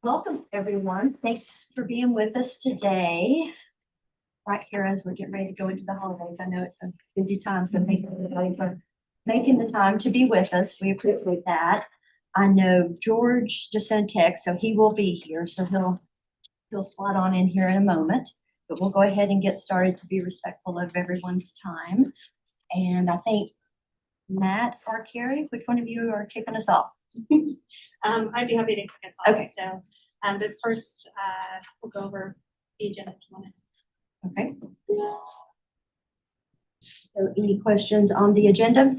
Welcome, everyone. Thanks for being with us today. Right here as we're getting ready to go into the holidays. I know it's a busy time, so thank you everybody for making the time to be with us. We appreciate that. I know George just sent a text, so he will be here, so he'll slide on in here in a moment. But we'll go ahead and get started to be respectful of everyone's time. And I think Matt or Carrie, which one of you are kicking us off? I'd be happy to kick us off. Okay. So, but first, we'll go over the agenda if you want to. Okay. So any questions on the agenda?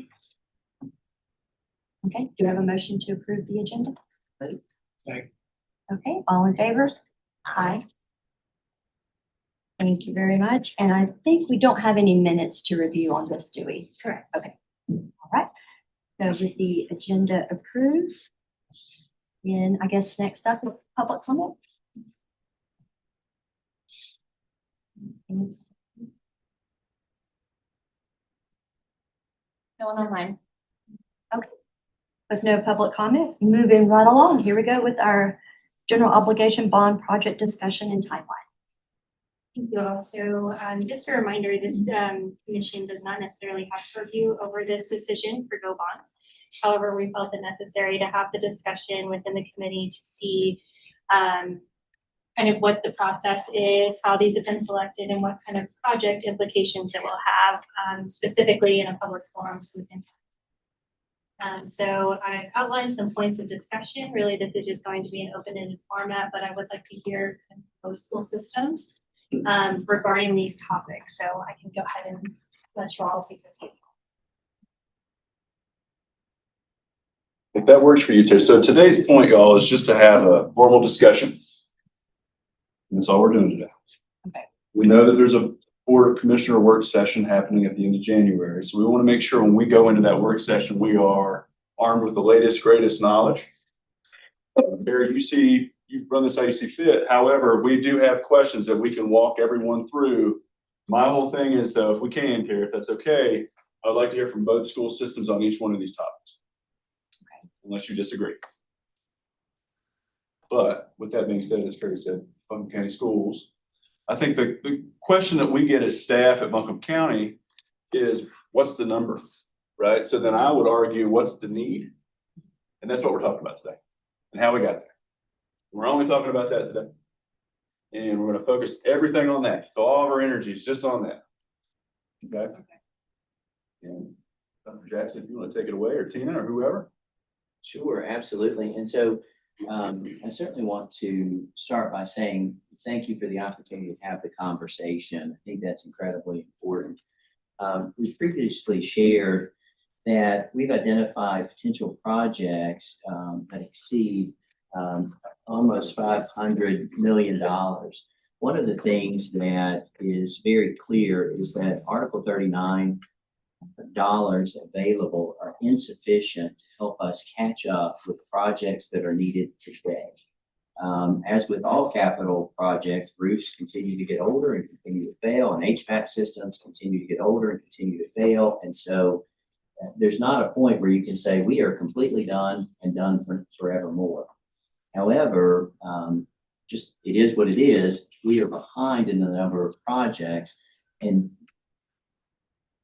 Okay, do you have a motion to approve the agenda? Second. Okay, all in favor? Aye. Thank you very much. And I think we don't have any minutes to review on this, do we? Correct. Okay. All right. So with the agenda approved, then I guess next up is public comment. No one online. Okay. With no public comment, moving right along. Here we go with our general obligation bond project discussion and timeline. Thank you all. So, just a reminder, this commission does not necessarily have purview over this decision for Go Bonds. However, we felt it necessary to have the discussion within the committee to see kind of what the process is, how these have been selected, and what kind of project implications it will have, specifically in a public forum. So we can so I outlined some points of discussion. Really, this is just going to be an open-ended format, but I would like to hear both school systems regarding these topics. So I can go ahead and let you all take the If that works for you too. So today's point, y'all, is just to have a formal discussion. And that's all we're doing today. Okay. We know that there's a Board of Commissioner work session happening at the end of January. So we want to make sure when we go into that work session, we are armed with the latest, greatest knowledge. Barry, you run this how you see fit. However, we do have questions that we can walk everyone through. My whole thing is though, if we can, Carrie, if that's okay, I'd like to hear from both school systems on each one of these topics. Okay. Unless you disagree. But with that being said, as Carrie said, Buncombe County Schools, I think the question that we get as staff at Buncombe County is, what's the number, right? So then I would argue, what's the need? And that's what we're talking about today and how we got there. We're only talking about that today. And we're going to focus everything on that. So all of our energy is just on that. Okay? And Dr. Jackson, if you want to take it away, or Tina, or whoever. Sure, absolutely. And so I certainly want to start by saying thank you for the opportunity to have the conversation. I think that's incredibly important. We've previously shared that we've identified potential projects that exceed almost $500 million. One of the things that is very clear is that Article 39 dollars available are insufficient to help us catch up with projects that are needed today. As with all capital projects, roofs continue to get older and continue to fail, and HVAC systems continue to get older and continue to fail. And so there's not a point where you can say we are completely done and done for forevermore. However, just it is what it is. We are behind in the number of projects, and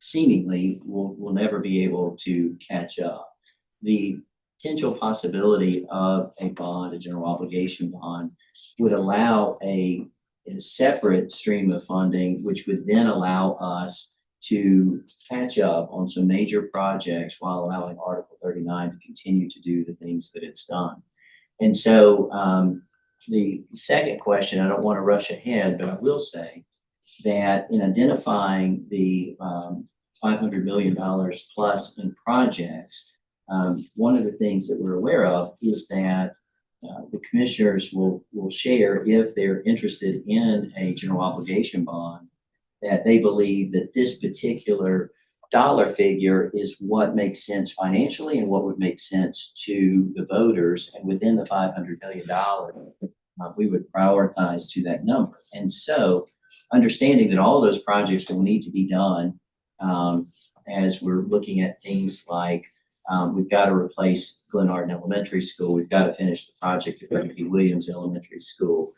seemingly we'll never be able to catch up. The potential possibility of a bond, a general obligation bond, would allow a separate stream of funding, which would then allow us to catch up on some major projects while allowing Article 39 to continue to do the things that it's done. And so the second question, I don't want to rush ahead, but I will say that in identifying the $500 million plus in projects, one of the things that we're aware of is that the commissioners will share, if they're interested in a general obligation bond, that they believe that this particular dollar figure is what makes sense financially and what would make sense to the voters. And within the $500 million, we would prioritize to that number. And so understanding that all those projects will need to be done as we're looking at things like We've got to replace Glenarden Elementary School. We've got to finish the project at W.D. Williams Elementary School.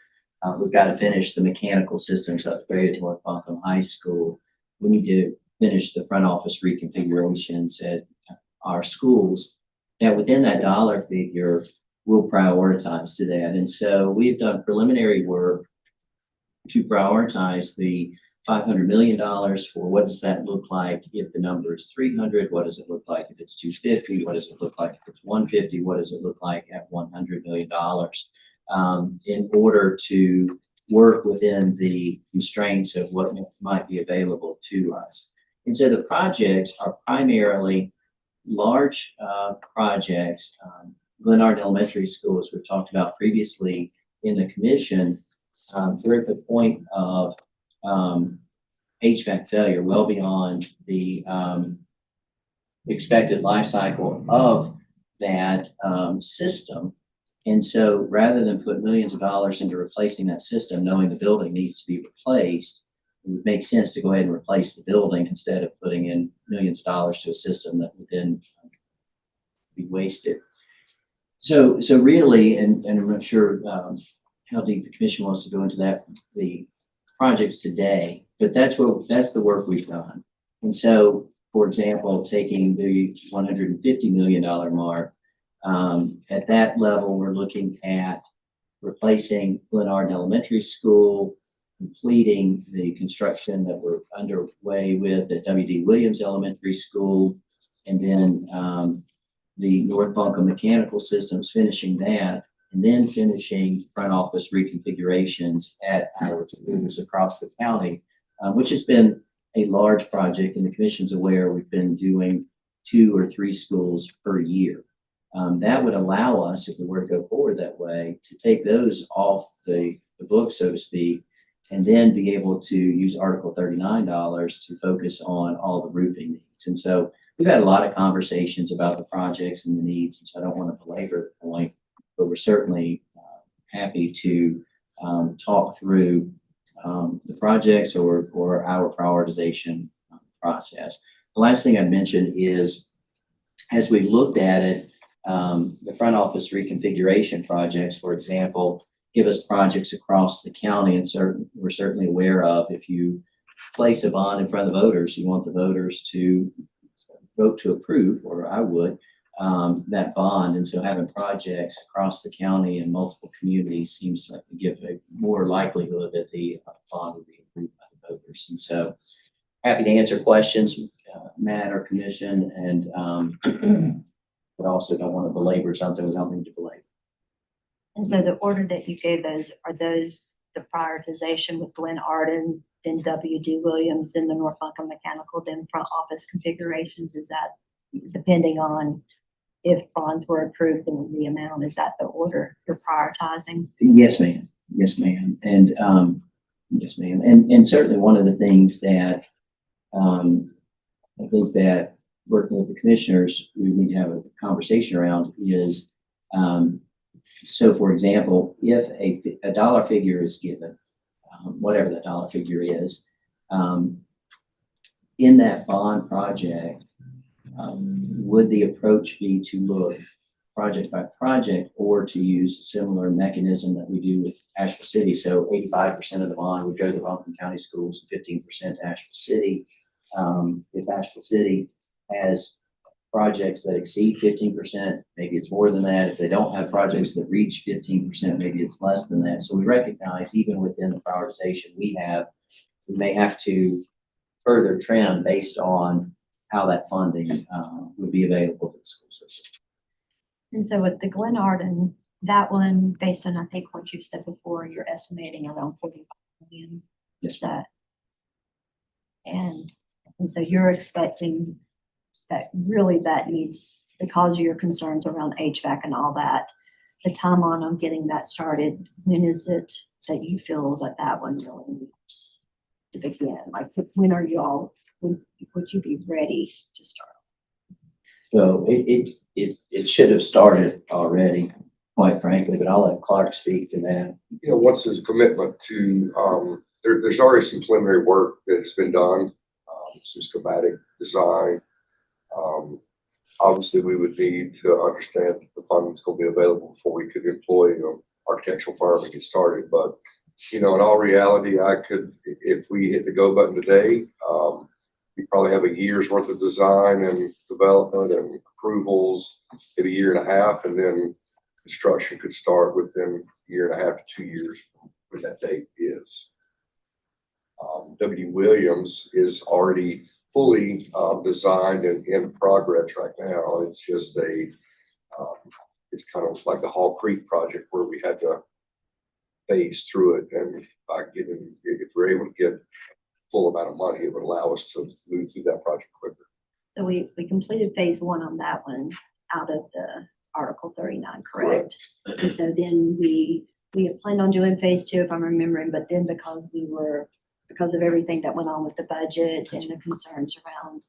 We've got to finish the mechanical systems upgrade at North Buncombe High School. We need to finish the front office reconfigurations at our schools. Now, within that dollar figure, we'll prioritize to that. And so we've done preliminary work to prioritize the $500 million for what does that look like if the number is 300? What does it look like if it's 250? What does it look like if it's 150? What does it look like at $100 million? In order to work within the constraints of what might be available to us. And so the projects are primarily large projects. Glenarden Elementary School, as we've talked about previously in the commission, we're at the point of HVAC failure, well beyond the expected life cycle of that system. And so rather than put millions of dollars into replacing that system, knowing the building needs to be replaced, it would make sense to go ahead and replace the building instead of putting in millions of dollars to a system that would then be wasted. So really, and I'm not sure how deep the commission wants to go into that, the projects today, but that's the work we've done. And so, for example, taking the $150 million mark, at that level, we're looking at replacing Glenarden Elementary School, completing the construction that we're underway with at W.D. Williams Elementary School, and then the North Buncombe Mechanical Systems, finishing that, and then finishing front office reconfigurations at our schools across the county, which has been a large project, and the commission's aware we've been doing 2 or 3 schools per year. That would allow us, if we were to go forward that way, to take those off the book, so to speak, and then be able to use Article 39 dollars to focus on all the roofing needs. And so we've had a lot of conversations about the projects and the needs, and so I don't want to belabor the point, but we're certainly happy to talk through the projects or our prioritization process. The last thing I'd mention is, as we looked at it, the front office reconfiguration projects, for example, give us projects across the county, and we're certainly aware of, if you place a bond in front of the voters, you want the voters to vote to approve, or I would, that bond. And so having projects across the county and multiple communities seems to give a more likelihood that the bond will be approved by the voters. And so happy to answer questions, Matt or commission, and but also don't want to belabor something we don't need to belabor. And so the order that you gave those, are those the prioritization with Glenarden, then W.D. Williams, then the North Buncombe Mechanical, then front office configurations? Is that depending on if bonds were approved and the amount? Is that the order you're prioritizing? Yes, ma'am. Yes, ma'am. And yes, ma'am. And certainly one of the things that I think that working with the commissioners, we need to have a conversation around is, so for example, if a dollar figure is given, whatever that dollar figure is, in that bond project, would the approach be to look project by project, or to use a similar mechanism that we do with Asheville City? So 85% of the bond would go to Buncombe County Schools and 15% to Asheville City. If Asheville City has projects that exceed 15%, maybe it's more than that. If they don't have projects that reach 15%, maybe it's less than that. So we recognize, even within the prioritization we have, we may have to further trim based on how that funding would be available to the school system. And so with the Glenarden, that one, based on, I think what you've said before, you're estimating around 45 million. Yes, That, and so you're expecting that really that needs, because of your concerns around HVAC and all that, the timeline on getting that started, when is it that you feel that that one really needs to begin? Like, when are you all, when would you be ready to start? so it should have started already, quite frankly, but I'll let Clark speak to that. You know, what's his commitment to, there's already some preliminary work that's been done, some schematic design. obviously we would need to understand that the funding's gonna be available before we could employ an architectural firm and get started. But, in all reality, I could, if we hit the go button today, we probably have a year's worth of design and development and approvals, maybe a year and a half, and then construction could start within a year and a half to 2 years from when that date is. W. Williams is already fully designed and in progress right now. It's just it's kind of like the Hall Creek project where we had to phase through it, and if we're able to get full amount of money, it would allow us to move through that project quicker. So we completed phase one on that one out of the Article 39, correct? And so then we had planned on doing phase two, if I'm remembering, but then because of everything that went on with the budget and the concerns around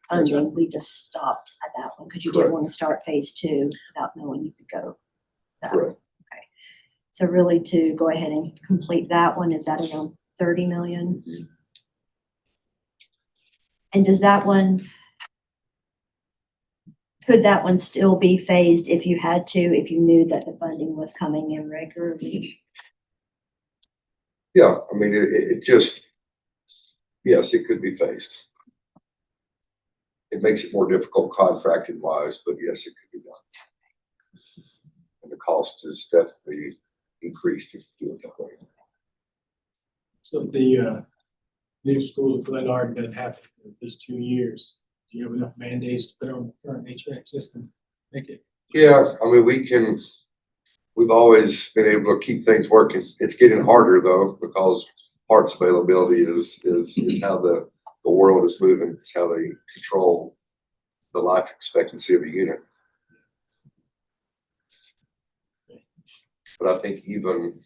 funding, we just stopped at that one because you didn't Correct. want to start phase two without knowing you could go. So, Correct. so really to go ahead and complete that one, is that around 30 million? Mhm. And does that one, could that one still be phased if you had to, if you knew that the funding was coming in regularly? Yeah, I mean, it just, yes, it could be phased. It makes it more difficult contracting wise, but yes, it could be done. And the cost is definitely increased if you do it that way. So the new school of Glenard doesn't have this 2 years. Do you have enough Band-Aids to put on the current HVAC system? Make it. Yeah, I mean, we've always been able to keep things working. It's getting harder though, because parts availability is how the world is moving. It's how they control the life expectancy of a unit. But I think even,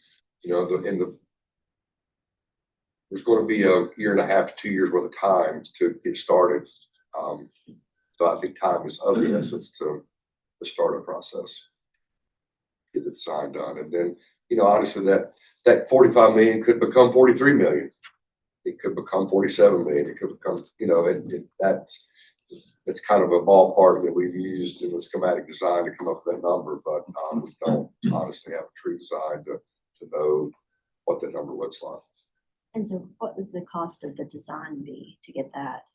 there's going to be a year and a half to 2 years worth of time to get started. So I think time is of the essence to the startup process. Get the design done. And then, obviously that 45 million could become 43 million. It could become 47 million. It could become, that's kind of a ballpark that we've used in the schematic design to come up with that number, but we don't honestly have a true design to know what the number looks like. And so what would the cost of the design be to get that?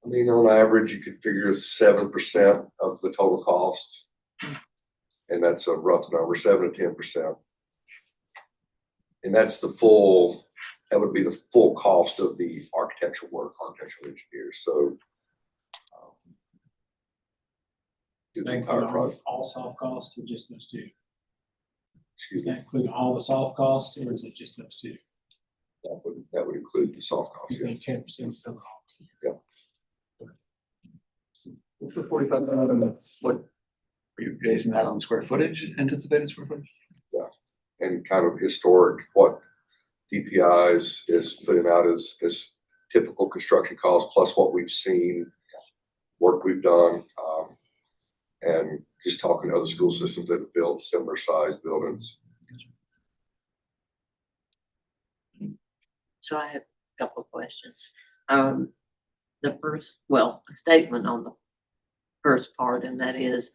I mean, on average, you could figure 7% of the total cost. And that's a rough number, 7 to 10%. And that would be the full cost of the architectural work, architectural engineers. So Does the that entire include project. all soft costs or just those two? Does Excuse me, that include all the soft costs or is it just those two? that would include the soft cost. You Yeah. think 10% of all? What's the 45,000? What, are you basing that on square footage, anticipated square footage? And kind of historic, what DPI is putting out as typical construction costs, plus what we've seen, work we've done, and just talking to other school systems that have built similar sized buildings. So I have a couple of questions. The first, a statement on the first part, and that is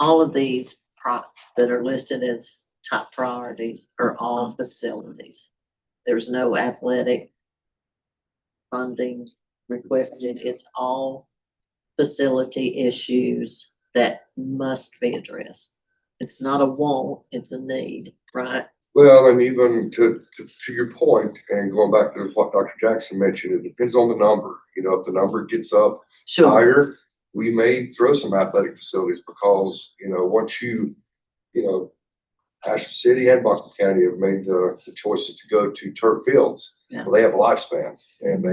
all of these that are listed as top priorities are all facilities. There's no athletic funding requested. It's all facility issues that must be addressed. It's not a want, it's a need, right? Well, and even to your point, and going back to what Dr. Jackson mentioned, it depends on the number. If the number gets up Sure. higher, we may throw some athletic facilities because, once Ashland City and Buncombe County have made the choices to go to turf fields. Yeah. Well, they have a lifespan and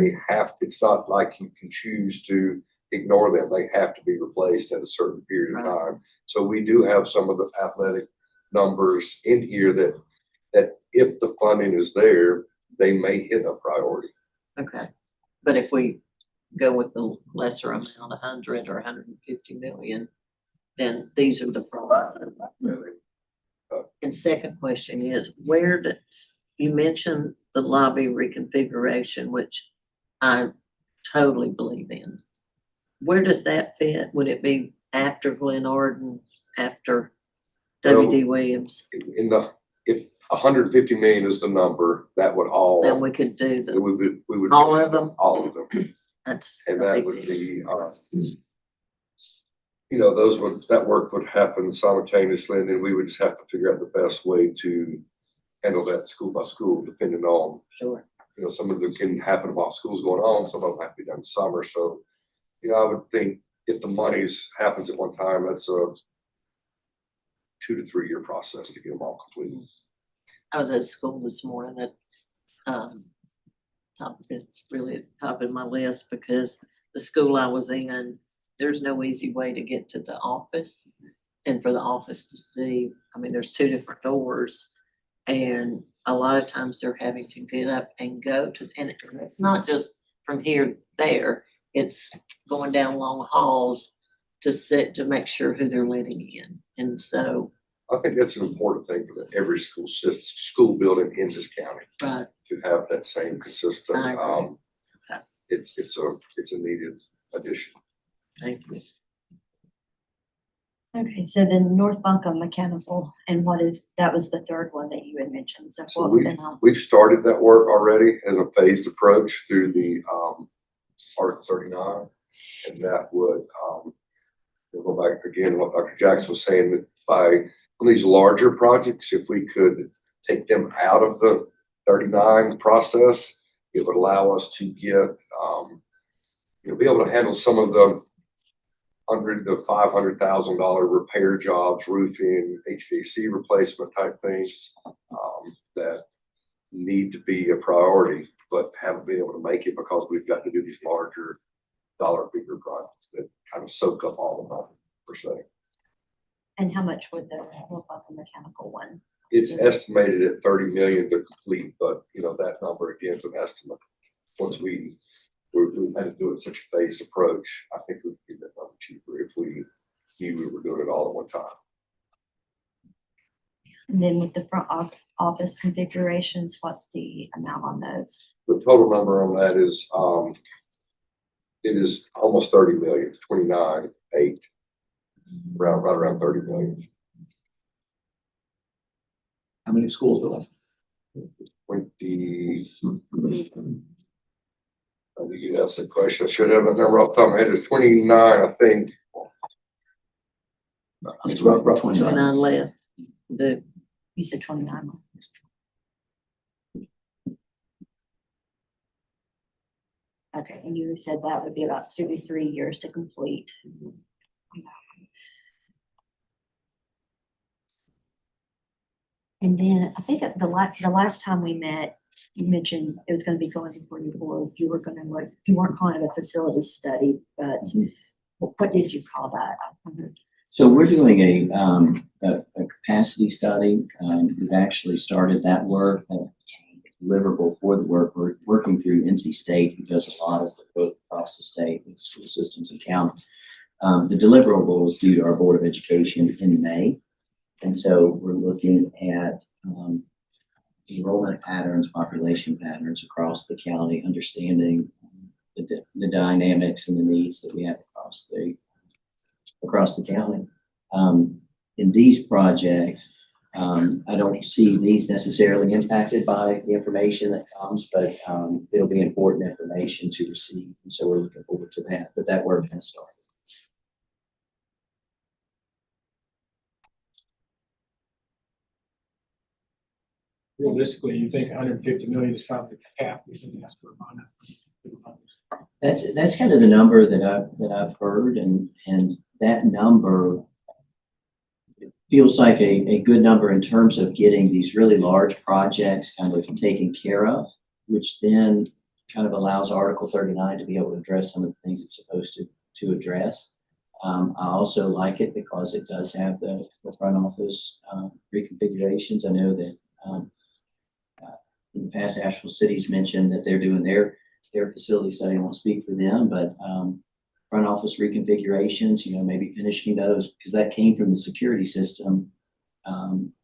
it's not like you can choose to ignore them. They have to be replaced at a certain period of Right. time. So we do have some of the athletic numbers in here that if the funding is there, they may hit a priority. Okay. But if we go with the lesser amount, 100 or 150 million, then these are the priorities. And second question is, you mentioned the lobby reconfiguration, which I totally believe in. Where does that fit? Would it be after Glen Arden, after Well, W.D. Williams, In the, if 150 million is the number, that would all, then we could do we would. all of them? All of them. that's. And a that big would deal. be, that work would happen simultaneously, and then we would just have to figure out the best way to handle that school by school, depending on, Sure. some of them can happen while school's going on, some of them have to be done in summer, so, I would think if the monies happens at one time, that's a 2 to 3 year process to get them all completed. I was at school this morning that, it's really at the top of my list because the school I was in, there's no easy way to get to the office. And for the office to see, I mean, there's 2 different doors. And a lot of times they're having to get up and go to, and it's not just from here to there, it's going down long halls to sit, to make sure who they're letting in. And so, I think that's an important thing for every school building in this county, right, to have that same consistent, I agree. Okay. it's a needed addition. Thank you. Okay, so then North Buncombe Mechanical, and that was the third one that you had mentioned, so So what would then, we've started that work already as a phased approach through the, Article 39. And that would, we'll go back again, what Dr. Jackson was saying, that by on these larger projects, if we could take them out of the 39 process, it would allow us to get, be able to handle some of the $100,000 to $500,000 repair jobs, roofing, HVAC replacement type things, that need to be a priority, but haven't been able to make it because we've got to do these larger dollar figure projects that kind of soak up all the money per se. and how much would the North Buncombe Mechanical one? It's estimated at 30 million to complete, but that number again is an estimate. Once we had to do it such a phased approach, I think it would be that number cheaper if we knew we were doing it all at one time. And then with the front office configurations, what's the amount on those? The total number on that is, it is almost 30 million, 29.8, right around 30 million. How many schools are left? 20. I think you asked the question. I should have a number off the top of my head. It's 29, I think. It's roughly 29 left. You said 29. Okay, and you said that would be about 2 to 3 years to complete. And then I think at the last time we met, you mentioned it was gonna be going before your board. You weren't calling it a facility study, but what did you call that? So we're doing a capacity study. We've actually started that work, deliverable for the work. We're working through NC State, who does a lot of the work across the state with school systems and counties. The deliverable is due to our Board of Education in May. And so we're looking at enrollment patterns, population patterns across the county, understanding the dynamics and the needs that we have across the county. In these projects, I don't see these necessarily impacted by the information that comes, but it'll be important information to receive. And so we're looking forward to that, but that work has started. Realistically, you think 150 million is probably the cap, we can ask for on it. That's kind of the number that I've heard, and that number feels like a good number in terms of getting these really large projects kind of taken care of, which then kind of allows Article 39 to be able to address some of the things it's supposed to address. I also like it because it does have the front office reconfigurations. I know that in the past, Asheville City's mentioned that they're doing their facility study. I won't speak for them, but front office reconfigurations, maybe finishing those, because that came from the security system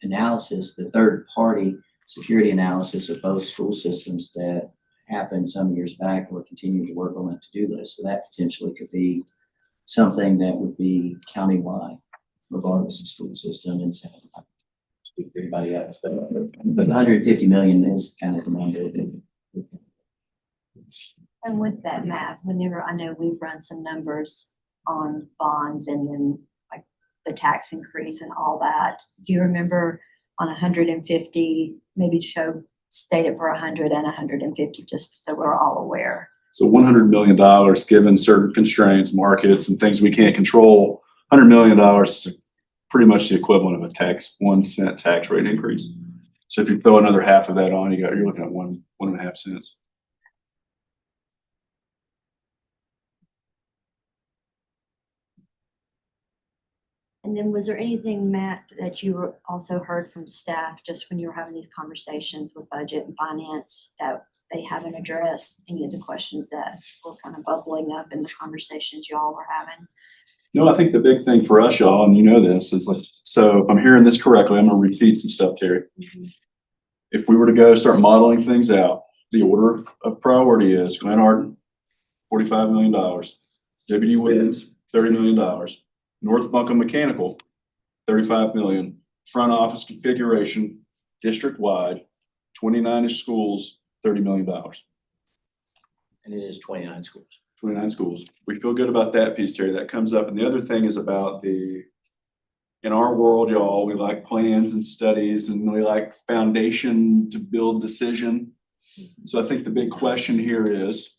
analysis, the third party security analysis of both school systems that happened some years back, and we're continuing to work on that to-do list. So that potentially could be something that would be countywide, regardless of school system, and so I speak for everybody else, but 150 million is kind of the number. And with that math, whenever, I know we've run some numbers on bonds and then like the tax increase and all that. Do you remember on 150, maybe state it for 100 and 150, just so we're all aware? So $100 million, given certain constraints, markets and things we can't control, $100 million is pretty much the equivalent of a 1 cent tax rate increase. So if you throw another half of that on, you're looking at 1.5 cents. And then was there anything, Matt, that you also heard from staff just when you were having these conversations with budget and finance that they haven't addressed? Any of the questions that were kind of bubbling up in the conversations y'all were having? No, I think the big thing for us, y'all, and you know this, is like, so if I'm hearing this correctly, I'm gonna repeat some stuff, Terry. If we were to go start modeling things out, the order of priority is Glenn Arden, $45 million, W.D. Williams, $30 million, North Buncombe Mechanical, $35 million, front office configuration, district-wide, 29-ish schools, $30 million. And it is 29 schools. 29 schools. We feel good about that piece, Terry. That comes up. And the other thing is about in our world, y'all, we like plans and studies and we like foundation to build decision. So I think the big question here is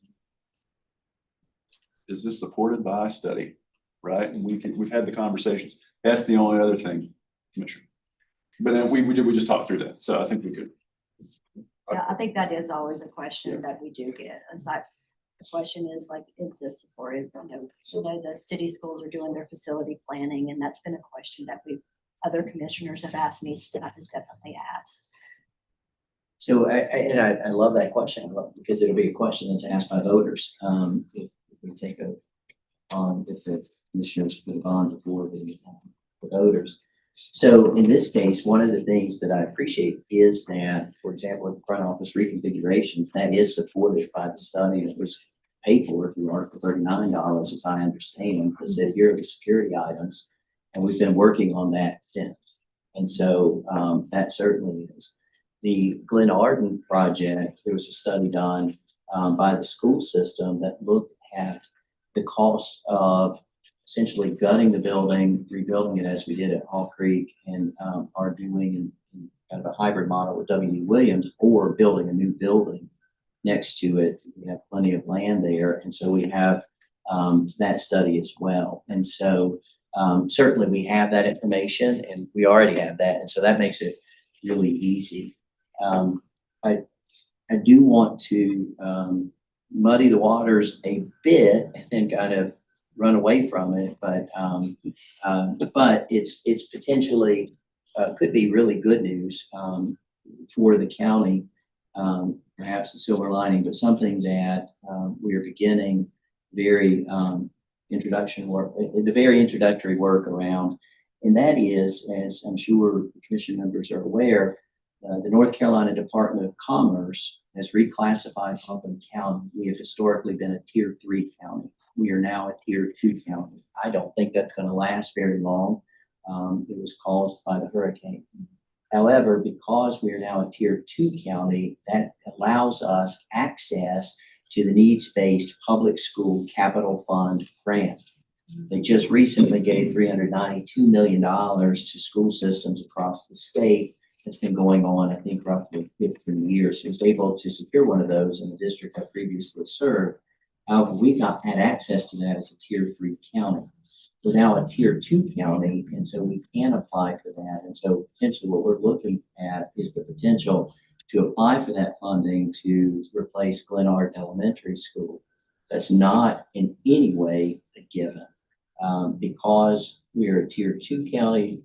this supported by a study, right? And we've had the conversations. That's the only other thing, Commissioner. But then we just talked through that. So I think we could. Yeah, I think that is always a question that we do get. It's like, the question is like, is this supported? I know the city schools are doing their facility planning, and that's been a question that other commissioners have asked me, staff has definitely asked. So I love that question because it'll be a question that's asked by voters. If we take if the commissioners put a bond before the voters. So in this case, one of the things that I appreciate is that, for example, with the front office reconfigurations, that is supported by the study that was paid for through Article $39, as I understand, that said here are the security items, and we've been working on that since. And so that certainly is. The Glenn Arden project, there was a study done by the school system that looked at the cost of essentially gutting the building, rebuilding it as we did at Hall Creek, and are doing in kind of a hybrid model with W.D. Williams, or building a new building next to it. We have plenty of land there, and so we have that study as well. And so certainly we have that information, and we already have that, and so that makes it really easy. I do want to muddy the waters a bit and then kind of run away from it, but it's potentially could be really good news for the county, perhaps a silver lining, but something that we are beginning very introductory work around, and that is, as I'm sure the commission members are aware, the North Carolina Department of Commerce has reclassified Buncombe County. We have historically been a Tier 3 county. We are now a Tier 2 county. I don't think that's going to last very long. It was caused by the hurricane. However, because we are now a Tier 2 county, that allows us access to the needs-based public school capital fund grant. They just recently gave $392 million to school systems across the state. It's been going on, I think, roughly 15 years. So I was able to secure one of those in the district I previously served. However, we've not had access to that as a Tier 3 county. We're now a Tier 2 county, and so we can apply for that. And so potentially what we're looking at is the potential to apply for that funding to replace Glenn Arden Elementary School. That's not in any way a given. Because we are a Tier 2 county,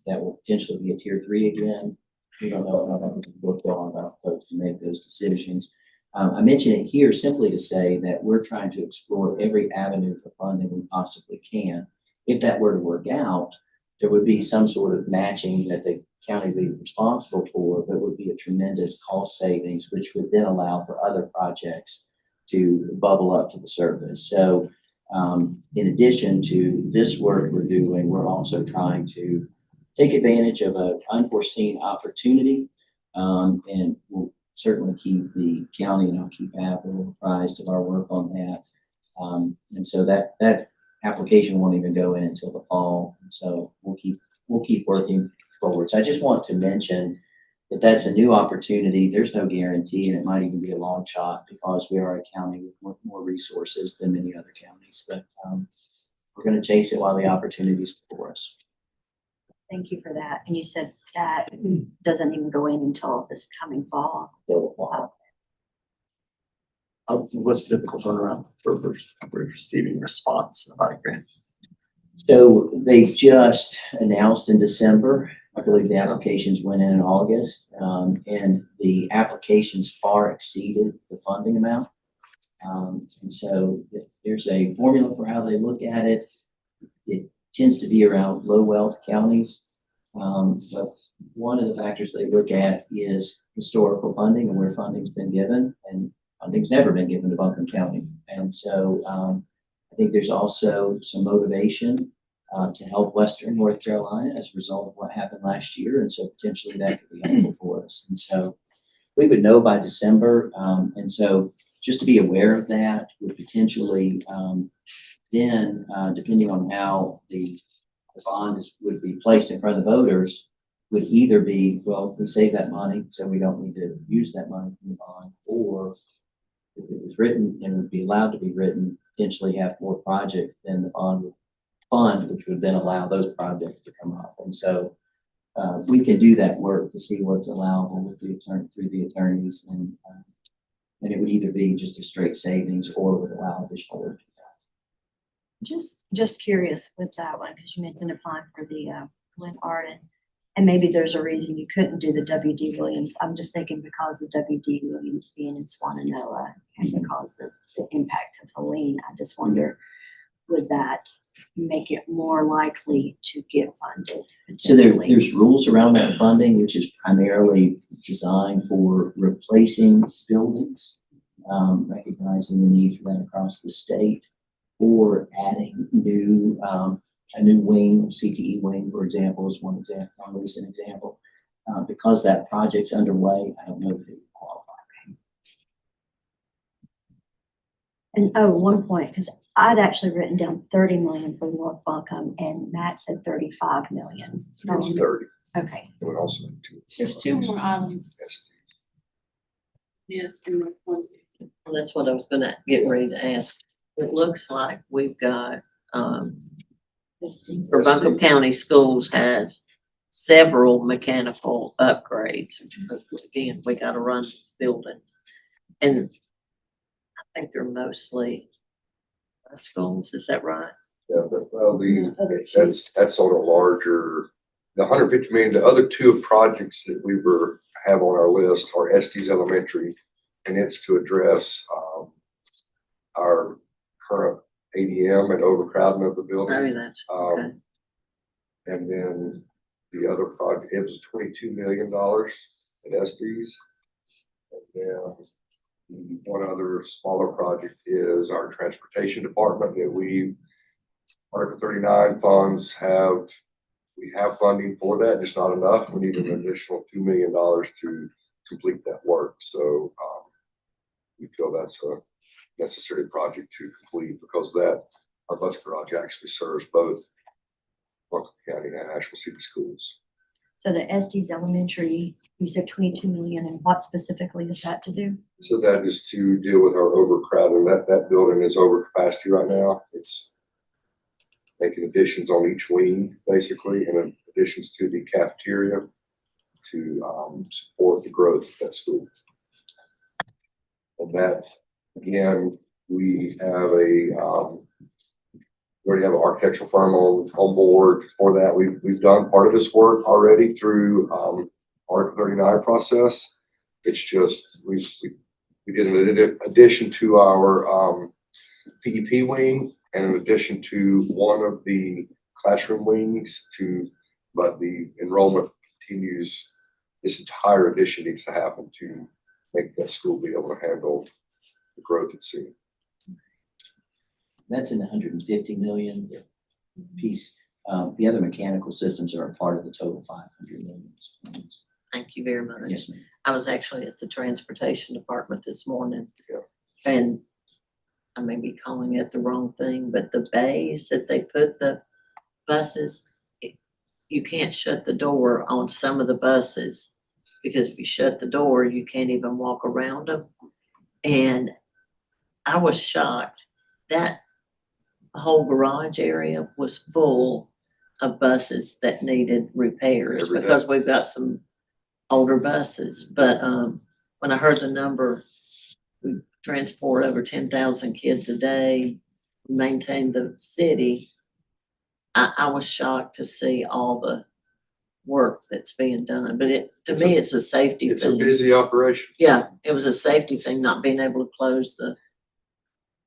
that will potentially be a Tier 3 again. We don't know how that will work on about folks to make those decisions. I mention it here simply to say that we're trying to explore every avenue for funding we possibly can. If that were to work out, there would be some sort of matching that the county would be responsible for, but it would be a tremendous cost savings, which would then allow for other projects to bubble up to the surface. So In addition to this work we're doing, we're also trying to take advantage of an unforeseen opportunity. And we'll certainly keep the county and I'll keep Apple apprised of our work on that. And so that application won't even go in until the fall. And so we'll keep working forward. So I just want to mention that that's a new opportunity. There's no guarantee, and it might even be a long shot because we are a county with more resources than many other counties. But we're going to chase it while the opportunity is before us. Thank you for that. And you said that doesn't even go in until this coming fall. Till the fall. What's the typical turnaround for receiving response about a grant? So they just announced in December. I believe the applications went in August, and the applications far exceeded the funding amount. And so there's a formula for how they look at it. It tends to be around low wealth counties. But one of the factors they look at is historical funding and where funding's been given, and funding's never been given to Buncombe County. And so I think there's also some motivation to help Western North Carolina as a result of what happened last year. And so potentially that could be helpful for us. And so we would know by December. And so just to be aware of that would potentially then, depending on how the bond would be placed in front of the voters, would either be, well, we save that money, so we don't need to use that money from the bond, or if it was written and would be allowed to be written, potentially have more projects than the bond would fund, which would then allow those projects to come up. And so we can do that work to see what's allowable with the through the attorneys, and it would either be just a straight savings or would allow additional work. Just curious with that one, because you mentioned applying for the Glen Arden, and maybe there's a reason you couldn't do the W.D. Williams. I'm just thinking because of W.D. Williams being in Swannanoa and because of the impact of Helene, I just wonder, would that make it more likely to get funded? So there's rules around that funding, which is primarily designed for replacing buildings, recognizing the need for that across the state, or adding a new wing, CTE wing, for example, is one example, one recent example. Because that project's underway, I don't know if it would qualify. And one point, because I'd actually written down 30 million for North Buncombe, and Matt said 35 million. It's 30. Okay. It would also be There's two more items. STs. Yes, in the one. Well, that's what I was gonna get ready to ask. It looks like we've got, for Buncombe County Schools has several mechanical upgrades. Again, we gotta run these buildings. And I think they're mostly schools, is that right? Yeah, but, well, that's on a larger, the 150 million, the other two projects that we have on our list are Estes Elementary, and it's to address our current ADM and overcrowding of the building. Maybe that's, okay. And then the other project, it was $22 million at Estes. And then one other smaller project is our transportation department that Article 39 funds we have funding for that. It's not enough. We need an additional $2 million to complete that work. So we feel that's a necessary project to complete, because our bus garage actually serves both Buncombe County and Asheville City Schools. So the Estes Elementary, you said 22 million, and what specifically is that to do? So that is to deal with our overcrowding. That building is over capacity right now. It's making additions on each wing, basically, and additions to the cafeteria to support the growth of that school. And that, again, we already have an architectural firm on board for that. We've done part of this work already through Article 39 process. It's just we did an addition to our PEP wing and an addition to one of the classroom wings but the enrollment continues. This entire addition needs to happen to make that school be able to handle the growth it's seeing. That's in the 150 million piece. The other mechanical systems are a part of the total 500 million. Thank you very much. Yes, ma'am. I was actually at the transportation department this morning. Yeah. And I may be calling it the wrong thing, but the bays that they put the buses, you can't shut the door on some of the buses because if you shut the door, you can't even walk around them. And I was shocked that whole garage area was full of buses that needed repairs Every day. because we've got some older buses. But when I heard the number, we transport over 10,000 kids a day, maintain the city. I was shocked to see all the work that's being done, but to me, it's a safety It's a thing. busy operation. Yeah, it was a safety thing, not being able to close the,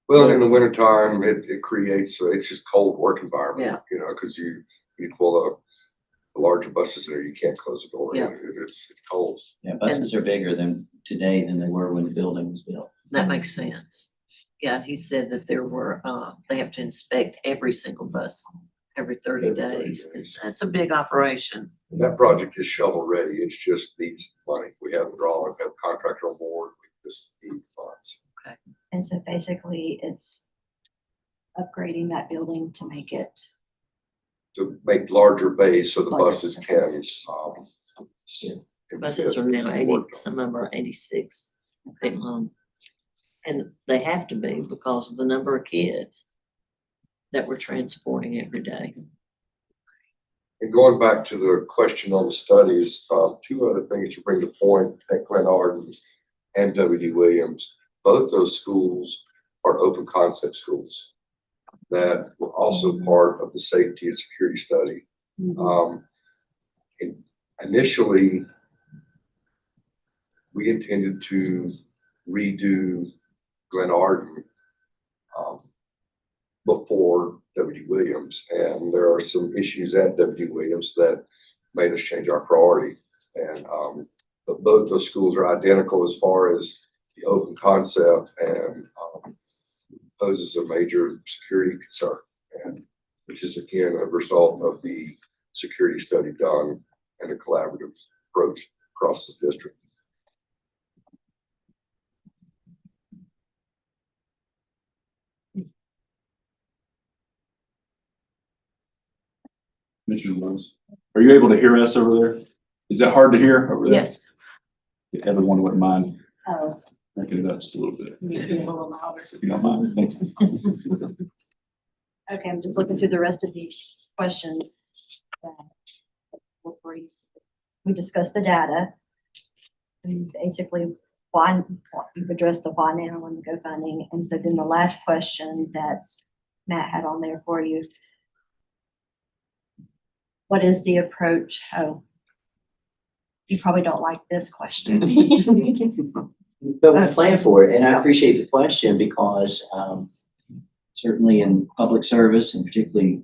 Well, in the wintertime, it creates, it's just cold work environment. Yeah. You know, because you pull up the larger buses there, you can't close the door. Yeah. It's cold. Yeah, buses are bigger today than they were when the building was built. that makes sense. Yeah, he said that there were, they have to inspect every single bus every 30 Every 30 days. days. That's a big operation. And that project is shovel ready. It just needs money. We have a drawing, we have a contractor on board. We just need funds. And so basically it's upgrading that building to make it, To make larger bays so the Larger, buses okay. can. Buses are now can 80, work on. some of them are 86 feet long. And they have to be because of the number of kids that we're transporting every day. And going back to the question on the studies, two other things to bring to point at Glen Arden and W.D. Williams, both those schools are open concept schools that were also part of the safety and security study. Initially, we intended to redo Glen Arden before W.D. Williams, and there are some issues at W.D. Williams that made us change our priority. And but both those schools are identical as far as the open concept and poses a major security concern, and which is again a result of the security study done and a collaborative approach across the district. Commissioner Rose, are you able to hear us over there? Is that hard to hear over there? Yes. If everyone wouldn't mind oh, making it up just a little bit, maybe a little louder. if you don't mind. Thank you. Okay, I'm just looking through the rest of these questions. Were brief. We discussed the data. And basically, why, you've addressed the why now and the GoFundMe. And so then the last question that's Matt had on there for you. What is the approach? Oh, you probably don't like this question. But we plan for it, and I appreciate the question because certainly in public service and particularly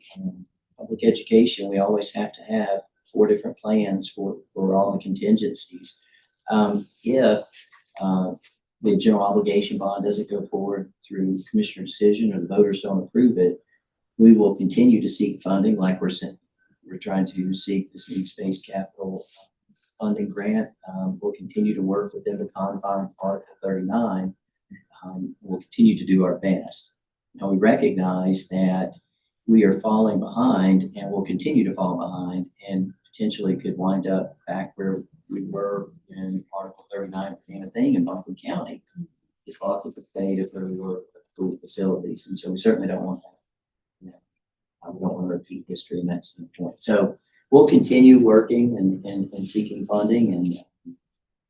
public education, we always have to have 4 different plans for all the contingencies. If the general obligation bond doesn't go forward through commissioner decision or the voters don't approve it, we will continue to seek funding like we're trying to seek this needs-based capital funding grant. We'll continue to work within the confines of Article 39. We'll continue to do our best. Now, we recognize that we are falling behind and will continue to fall behind and potentially could wind up back where we were in Article 39 became a thing in Buncombe County because of the state of where we were with school facilities. And so we certainly don't want that. We don't want to repeat history, and that's the point. So we'll continue working and seeking funding, and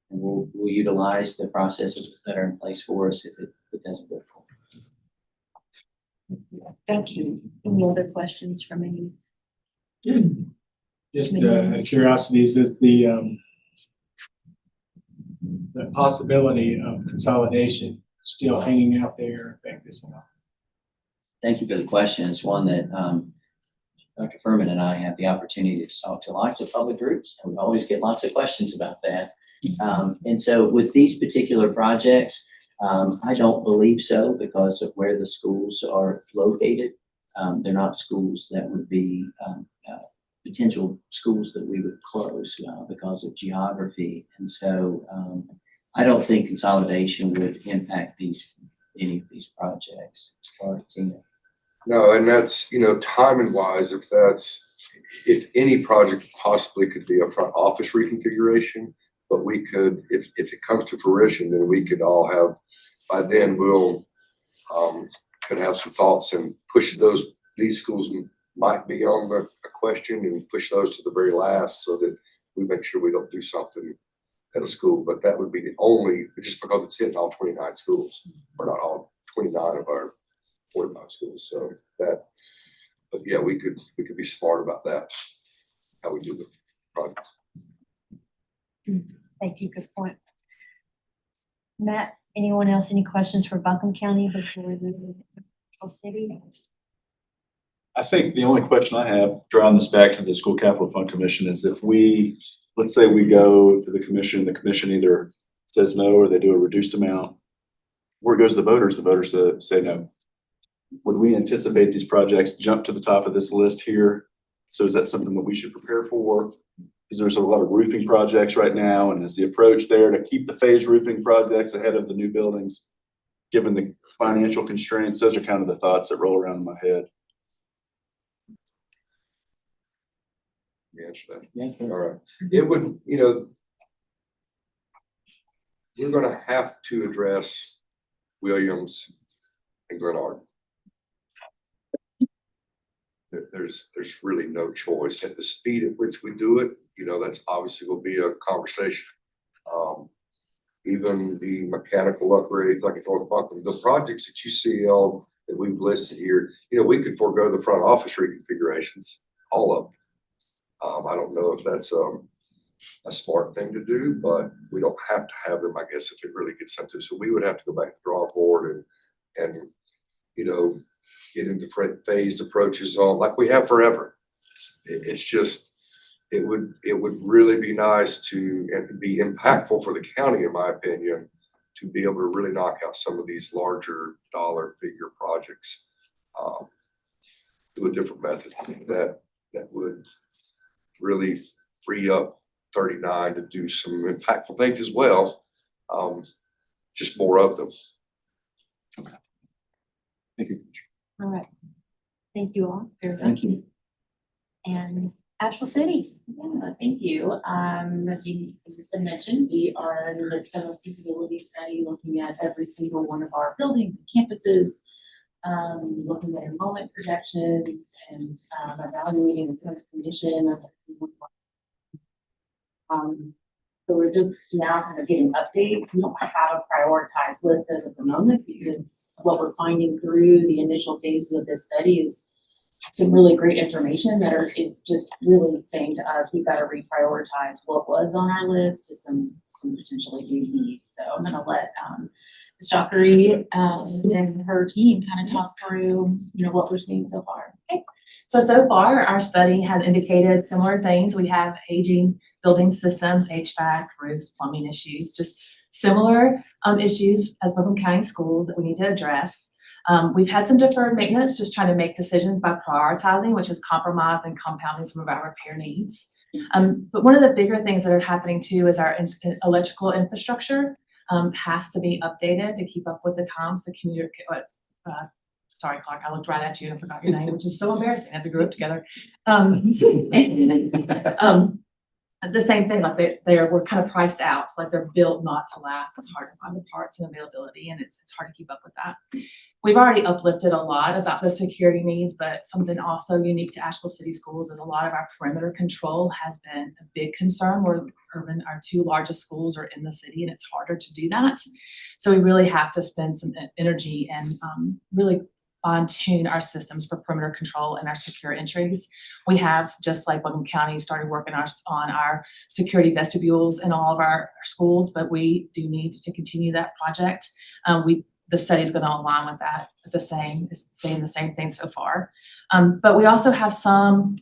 we'll utilize the processes that are in place for us if it doesn't go forward. Thank you. Any other questions from any? Just out of curiosity, is this the possibility of consolidation still hanging out there affect this at all? Thank you for the question. It's one that Dr. Furman and I have the opportunity to talk to lots of public groups, and we always get lots of questions about that. And so with these particular projects, I don't believe so because of where the schools are located. They're not schools that would be potential schools that we would close because of geography. And so I don't think consolidation would impact any of these projects. No, and that's, timing wise, if any project possibly could be a front office reconfiguration, but we could, if it comes to fruition, then we could all have, by then we'll, could have some thoughts and push these schools might be on the question and push those to the very last so that we make sure we don't do something at a school. But that would be the only, just because it's hitting all 29 schools, or not all 29 of our 45 schools. So but yeah, we could be smart about that, how we do the projects. Thank you, good point. Matt, anyone else, any questions for Buncombe County before we move to Central City? I think the only question I have, drawing this back to the School Capital Fund Commission, is if let's say we go to the commission either says no or they do a reduced amount, where goes the voters? The voters say no. Would we anticipate these projects jump to the top of this list here? So is that something that we should prepare for? Because there's a lot of roofing projects right now, and is the approach there to keep the phased roofing projects ahead of the new buildings, given the financial constraints? Those are kind of the thoughts that roll around in my head. Answer that. Yeah. All right. It would, we're gonna have to address Williams and Glenard. There's really no choice. At the speed at which we do it, that's obviously will be a conversation. Even the mechanical upgrades, like I told Buncombe, the projects that you see that we've listed here, we could forego the front office reconfigurations, all of them. I don't know if that's a smart thing to do, but we don't have to have them, I guess, if it really gets up to. So we would have to go back to the drawing board and get into phased approaches on like we have forever. It's just, it would really be nice and be impactful for the county, in my opinion, to be able to really knock out some of these larger dollar figure projects through a different method that would really free up 39 to do some impactful things as well. Just more of them. Thank you. All right. Thank you all. Thank you. And Asheville City. Yeah, thank you. As has been mentioned, we are in the midst of a feasibility study looking at every single one of our buildings and campuses, looking at enrollment projections and evaluating the current condition of so we're just now kind of getting updates. We don't have a prioritized list as of the moment because what we're finding through the initial phases of this study is some really great information it's just really saying to us, we've got to reprioritize what was on our list to some potentially new needs. So I'm going to let Ms. Dockery and her team kind of talk through, what we're seeing so far. Okay. So far, our study has indicated similar things. We have aging building systems, HVAC, roofs, plumbing issues, just similar issues as Buncombe County schools that we need to address. We've had some deferred maintenance, just trying to make decisions by prioritizing, which is compromising and compounding some of our repair needs. But one of the bigger things that are happening too is our electrical infrastructure has to be updated to keep up with the times. Sorry, Clark, I looked right at you and I forgot your name, which is so embarrassing as we grew up together. The same thing, like we're kind of priced out, like they're built not to last. It's hard to find the parts and availability, and it's hard to keep up with that. We've already uplifted a lot about the security needs, but something also unique to Asheville City Schools is a lot of our perimeter control has been a big concern. Our two largest schools are in the city, and it's harder to do that. So we really have to spend some energy and really fine-tune our systems for perimeter control and our secure entries. We have, just like Buncombe County, started working on our security vestibules in all of our schools, but we do need to continue that project. The study is going to align with that, saying the same thing so far. But we also have some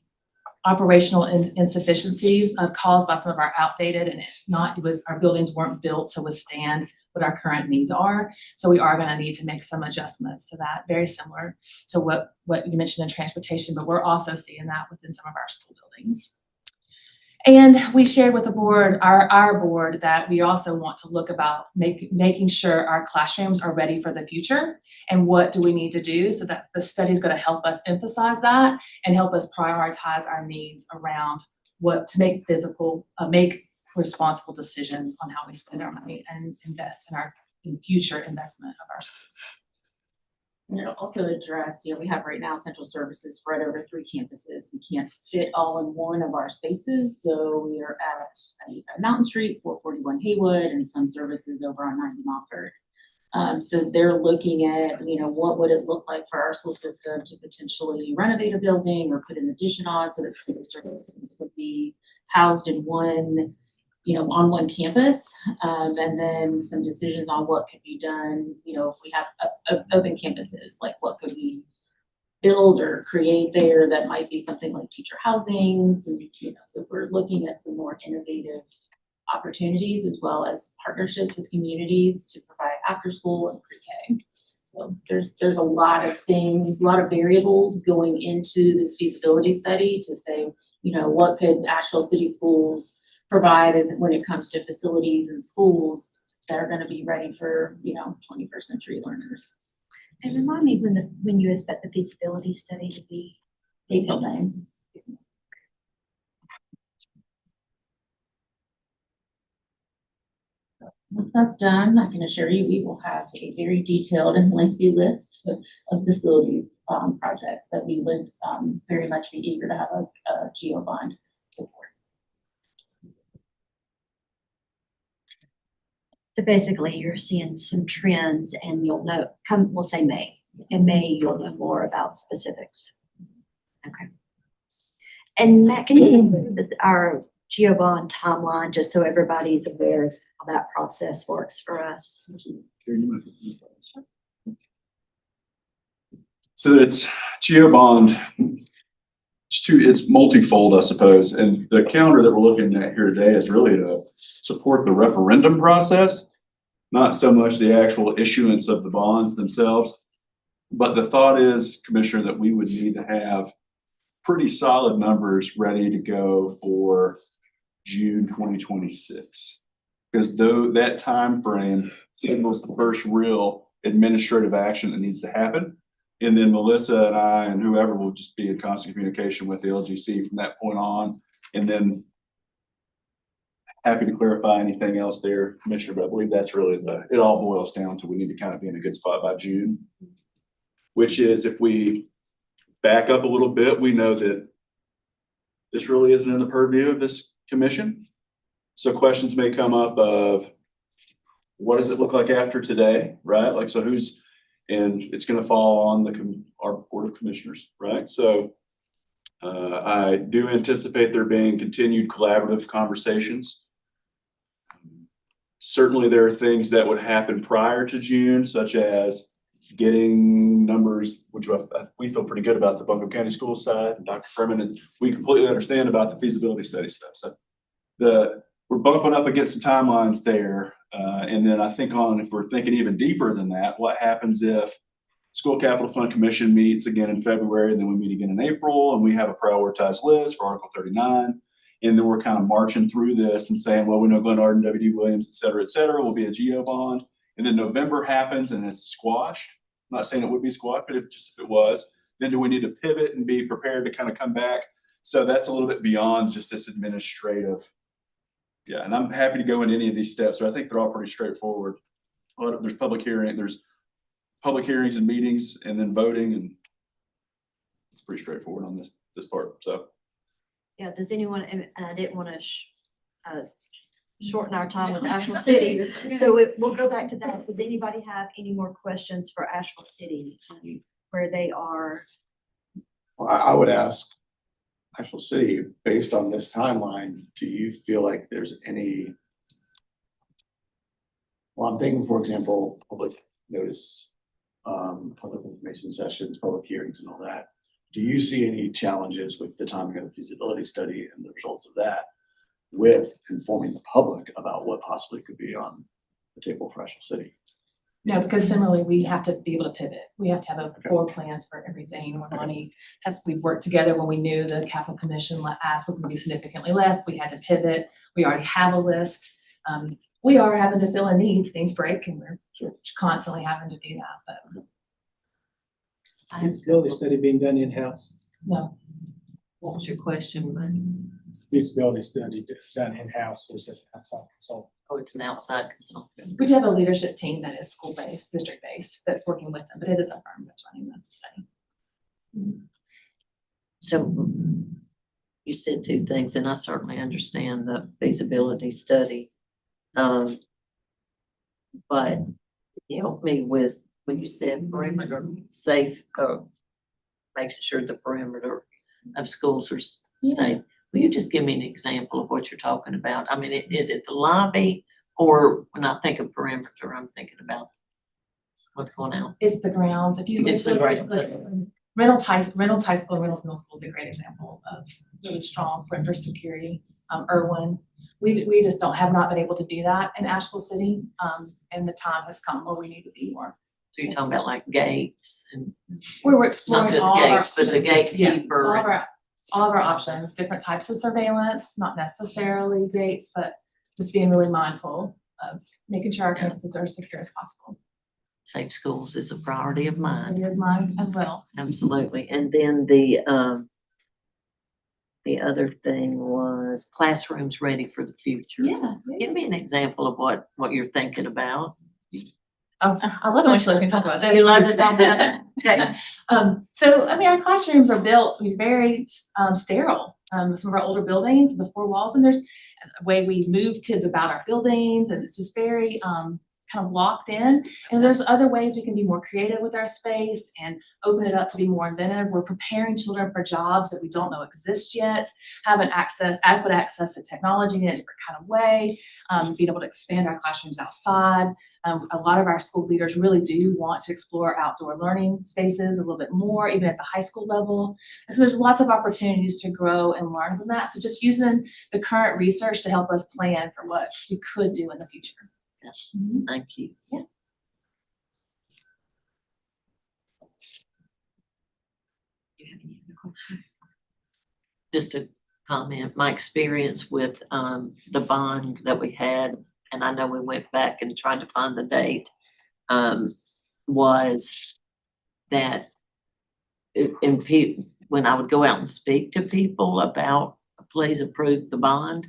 operational insufficiencies caused by some of our outdated our buildings weren't built to withstand what our current needs are. So we are gonna need to make some adjustments to that, very similar to what you mentioned in transportation, but we're also seeing that within some of our school buildings. And we shared with the board, our board, that we also want to look about making sure our classrooms are ready for the future. And what do we need to do? So that the study is going to help us emphasize that and help us prioritize our needs around what to make responsible decisions on how we spend our money and invest in future investment of our schools. And it'll also address, we have right now central services spread over 3 campuses. We can't fit all in one of our spaces. So we are at Mountain Street, 441 Haywood, and some services over on 90 Montford. So they're looking at, what would it look like for our school system to potentially renovate a building or put an addition on so that services would be housed in on one campus, and then some decisions on what could be done, if we have open campuses, like what could we build or create there that might be something like teacher housings, and, so we're looking at some more innovative opportunities as well as partnerships with communities to provide after school and pre-K. So there's a lot of things, a lot of variables going into this feasibility study to say, what could Asheville City Schools provide as when it comes to facilities and schools that are going to be ready for 21st century learners. And remind me when you expect the feasibility study to be. April 9. Once that's done, I can assure you we will have a very detailed and lengthy list of facilities projects that we would very much be eager to have a GEO bond support. So basically, you're seeing some trends, and you'll know. We'll say May. In May, you'll know more about specifics. Okay. And Matt, can you give our GeoBond timeline just so everybody's aware of how that process works for us? So it's GeoBond. It's multifold, I suppose. And the calendar that we're looking at here today is really to support the referendum process, not so much the actual issuance of the bonds themselves. But the thought is, Commissioner, that we would need to have pretty solid numbers ready to go for June 2026. Because though that time frame signals the first real administrative action that needs to happen. And then Melissa and I and whoever will just be in constant communication with the LGC from that point on. And then happy to clarify anything else there, Commissioner, but I believe that's really it all boils down to we need to kind of be in a good spot by June. Which is, if we back up a little bit, we know that this really isn't in the purview of this commission. So questions may come up of what does it look like after today, right? Like, so and it's going to fall on our Board of Commissioners, right? So I do anticipate there being continued collaborative conversations. Certainly there are things that would happen prior to June, such as getting numbers, which we feel pretty good about the Buncombe County School side, and Dr. Furman, and we completely understand about the feasibility study stuff. So we're bumping up against some timelines there. And then I think if we're thinking even deeper than that, what happens if School Capital Fund Commission meets again in February, and then we meet again in April, and we have a prioritized list for Article 39. And then we're kind of marching through this and saying, well, we know Glenn Arden, W.D. Williams, et cetera, will be a GEO bond. And then November happens and it's squashed. I'm not saying it would be squashed, but if it was, then do we need to pivot and be prepared to kind of come back? So that's a little bit beyond just this administrative. Yeah, and I'm happy to go into any of these steps, but I think they're all pretty straightforward. There's public hearings and meetings, and then voting, and it's pretty straightforward on this part. So, Yeah. Does anyone? And I didn't want to shorten our time with Asheville City, so we'll go back to that. Does anybody have any more questions for Asheville City, where they are? Well, I would ask Asheville City, based on this timeline, do you feel like there's any, well, I'm thinking, for example, public notice, public information sessions, public hearings and all that. Do you see any challenges with the timing of the feasibility study and the results of that with informing the public about what possibly could be on the table for Asheville City? No, because similarly, we have to be able to pivot. We have to have a floor plans for everything. When money we've worked together when we knew the capital commission ask was gonna be significantly less, we had to pivot. We already have a list. We are having to fill in needs, things break, and we're constantly having to do that, but Feasibility study being done in-house, no. What was your question, man? feasibility study done in-house, or is it outside consultant? Oh, it's an outside consultant. We do have a leadership team that is school-based, district-based, that's working with them, but it is a firm that's running the study. So you said two things, and I certainly understand the feasibility study. But help me with, when you said perimeter safe, making sure the perimeter of schools are safe. Will you just give me an example of what you're talking about? I mean, is it the lobby, or when I think of perimeter, I'm thinking about what's going on? It's the grounds. If you It's the look grounds. at Reynolds High School, Reynolds Middle School is a great example of really strong perimeter security. Irwin, we just have not been able to do that in Asheville City. And the time has come where we need to be more. So you're talking about like gates and We're not exploring just all our gates, but the options. Yeah, gatekeeper. all of our options, different types of surveillance, not necessarily gates, but just being really mindful of making sure our campuses are as secure as possible. Safe schools is a priority of mine. It is mine as well. Absolutely. And then the other thing was classrooms ready for the future. Yeah. Give me an example of what you're thinking about. Oh, I love it when she lets me talk about this. You love to talk about that? Okay. So, I mean, our classrooms are built very sterile. Some of our older buildings, the four walls, and there's a way we move kids about our buildings, and it's just very kind of locked in. And there's other ways we can be more creative with our space and open it up to be more inventive. We're preparing children for jobs that we don't know exist yet, having adequate access to technology in a different kind of way, being able to expand our classrooms outside. A lot of our school leaders really do want to explore outdoor learning spaces a little bit more, even at the high school level. And so there's lots of opportunities to grow and learn from that. So just using the current research to help us plan for what we could do in the future. Yes. Mhm. Thank you. Yeah. Do you have any other questions? Just a comment, my experience with the bond that we had, and I know we went back and tried to find the date, was that when I would go out and speak to people about please approve the bond,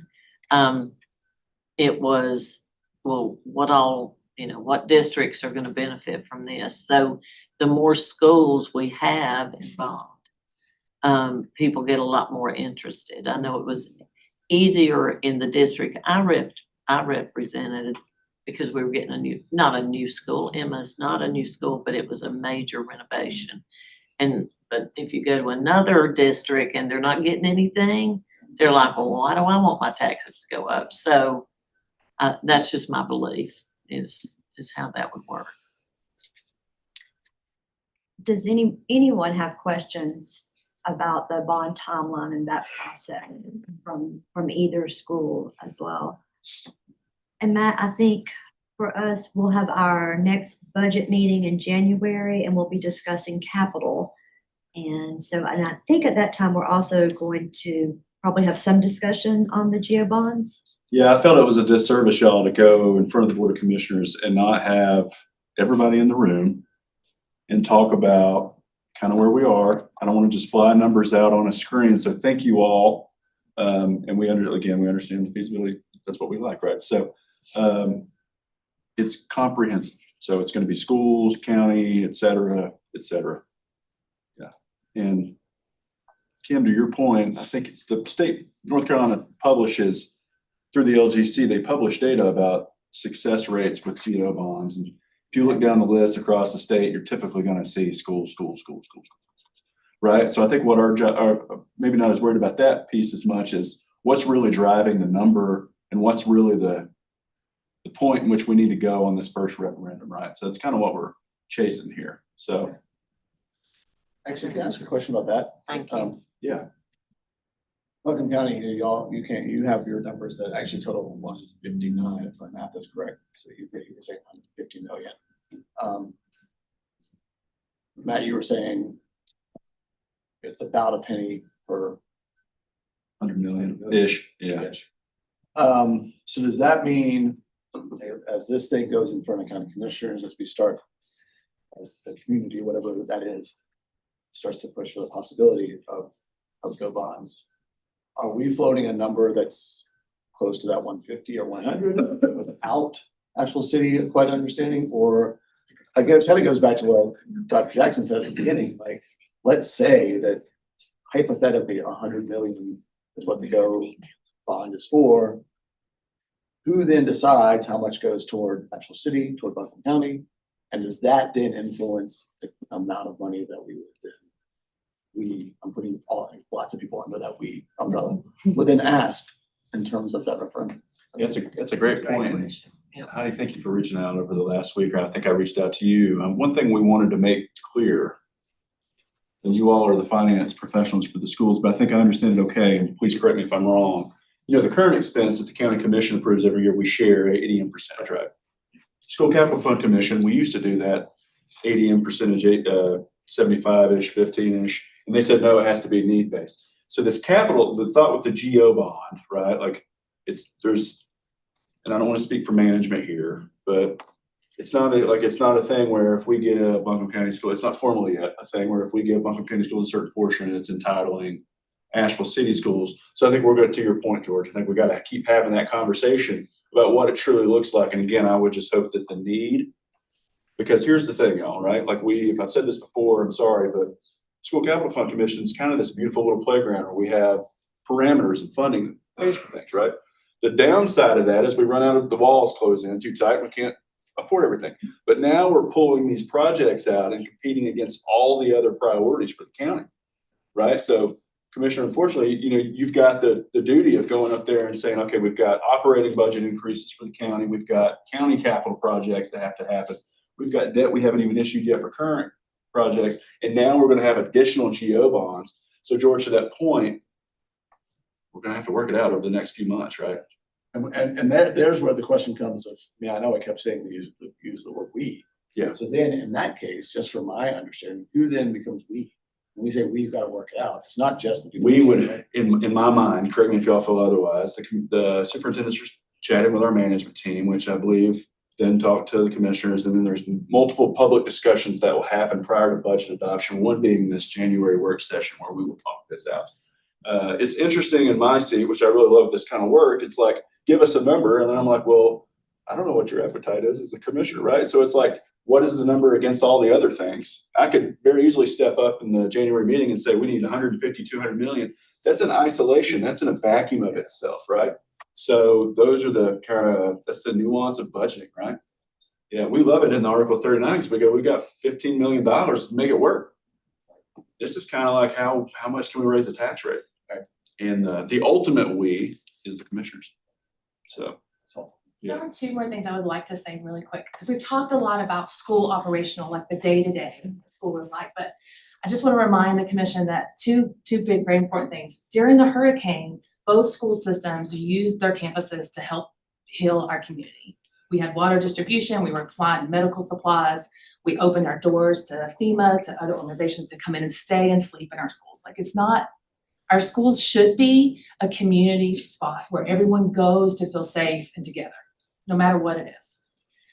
it was, well, what districts are gonna benefit from this? So the more schools we have involved, people get a lot more interested. I know it was easier in the district I represented, because we were getting not a new school. Emma's not a new school, but it was a major renovation. But if you go to another district and they're not getting anything, they're like, well, why do I want my taxes to go up? So that's just my belief is how that would work. Does anyone have questions about the bond timeline and that process from either school as well? And Matt, I think for us, we'll have our next budget meeting in January and we'll be discussing capital. And I think at that time, we're also going to probably have some discussion on the GEO bonds. Yeah, I felt it was a disservice, y'all, to go in front of the Board of Commissioners and not have everybody in the room and talk about kind of where we are. I don't want to just fly numbers out on a screen. So thank you all. And we understand the feasibility. That's what we like, right? So it's comprehensive. So it's going to be schools, county, et cetera, et cetera. Yeah. And Kim, to your point, I think it's the state, North Carolina publishes through the LGC, they publish data about success rates with GEO bonds. And if you look down the list across the state, you're typically going to see schools, right? So I think what our maybe not as worried about that piece as much as what's really driving the number and what's really the point in which we need to go on this first referendum, right? So that's kind of what we're chasing here. So. Actually, can I ask a question about that? Thank you. Yeah. Buncombe County, you have your numbers that actually total 159, if my math is correct. So you were saying 150 million. Matt, you were saying it's about a penny per. 100 million-ish, yeah. So does that mean, as this thing goes in front of county commissioners, as we start, as the community, whatever that is, starts to push for the possibility of go bonds, are we floating a number that's close to that 150 or 100 without actual city quite understanding? Or I guess it kind of goes back to what Dr. Jackson said at the beginning, like, let's say that hypothetically 100 million is what the go bond is for. Who then decides how much goes toward actual city, toward Buncombe County? And does that then influence the amount of money that we would then, I'm putting lots of people under that umbrella, would then ask in terms of that referendum? That's a great point. Heidi, thank you for reaching out over the last week. I think I reached out to you. One thing we wanted to make clear, and you all are the finance professionals for the schools, but I think I understand it okay, and please correct me if I'm wrong. You know, the current expense that the county commission approves every year, we share 80% percentage, right? School Capital Fund Commission, we used to do that 80% percentage, 75-ish, 15-ish, and they said, no, it has to be need-based. So this capital, the thought with the GO bond, right? Like and I don't want to speak for management here, but it's not a thing where if we give Buncombe County School, it's not formally yet a thing where if we give Buncombe County Schools a certain portion, it's entitling Asheville City Schools. So I think we're going to your point, George. I think we got to keep having that conversation about what it truly looks like. And again, I would just hope that the need, because here's the thing, y'all, right? Like if I've said this before, I'm sorry, but School Capital Fund Commission is kind of this beautiful little playground where we have parameters and funding for things, right? The downside of that is we run out of the walls close in too tight. We can't afford everything. But now we're pulling these projects out and competing against all the other priorities for the county, right? So Commissioner, unfortunately, you've got the duty of going up there and saying, okay, we've got operating budget increases for the county. We've got county capital projects that have to happen. We've got debt we haven't even issued yet for current projects. And now we're going to have additional GO bonds. So George, to that point, we're going to have to work it out over the next few months, right? And there's where the question comes of, I know I kept saying to use the word we. Yeah. So then in that case, just from my understanding, who then becomes we? When we say we've got to work it out, it's not just the people. We would, in my mind, correct me if y'all feel otherwise, the superintendent's chatting with our management team, which I believe then talk to the commissioners, and then there's multiple public discussions that will happen prior to budget adoption, one being this January work session where we will talk this out. It's interesting in my seat, which I really love this kind of work. It's like, give us a number. And then I'm like, well, I don't know what your appetite is as a commissioner, right? So it's like, what is the number against all the other things? I could very easily step up in the January meeting and say, we need 150, 200 million. That's an isolation. That's in a vacuum of itself, right? So those are that's the nuance of budgeting, right? Yeah, we love it in Article 39 because we got $15 million to make it work. This is kind of like how much can we raise the tax rate? Right? And the ultimate we is the commissioners. So that's all. There are two more things I would like to say really quick, because we've talked a lot about school operational, like the day-to-day school is like, but I just want to remind the commission that two big, very important things. During the hurricane, both school systems used their campuses to help heal our community. We had water distribution, we were supplying medical supplies, we opened our doors to FEMA, to other organizations to come in and stay and sleep in our schools. Like, it's not, our schools should be a community spot where everyone goes to feel safe and together, no matter what it is.